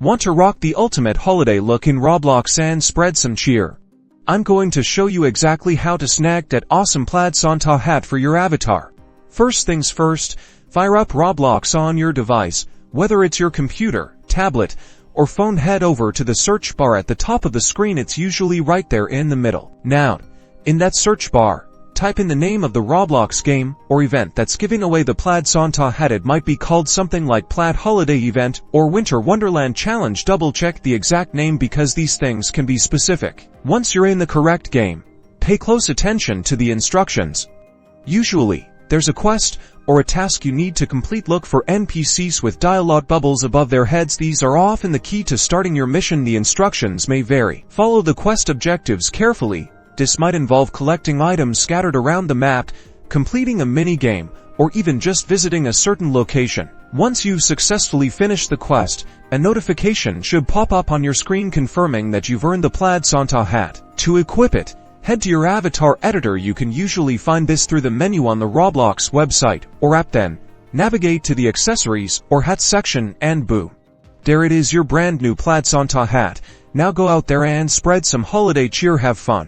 Want to rock the ultimate holiday look in Roblox and spread some cheer? I'm going to show you exactly how to snag that awesome plaid Santa hat for your avatar. First things first, fire up Roblox on your device. Whether it's your computer, tablet, or phone, head over to the search bar at the top of the screen. It's usually right there in the middle. Now, in that search bar, type in the name of the Roblox game or event that's giving away the plaid Santa hat. It might be called something like Plaid Holiday Event or Winter Wonderland Challenge. Double check the exact name because these things can be specific. Once you're in the correct game, pay close attention to the instructions. Usually, there's a quest or a task you need to complete. Look for NPCs with dialogue bubbles above their heads. These are often the key to starting your mission. The instructions may vary. Follow the quest objectives carefully. This might involve collecting items scattered around the map, completing a mini-game, or even just visiting a certain location. Once you've successfully finished the quest, a notification should pop up on your screen confirming that you've earned the plaid Santa hat. To equip it, head to your avatar editor. You can usually find this through the menu on the Roblox website or app. Then, navigate to the accessories or hat section and boom. There it is, your brand new plaid Santa hat. Now go out there and spread some holiday cheer. Have fun.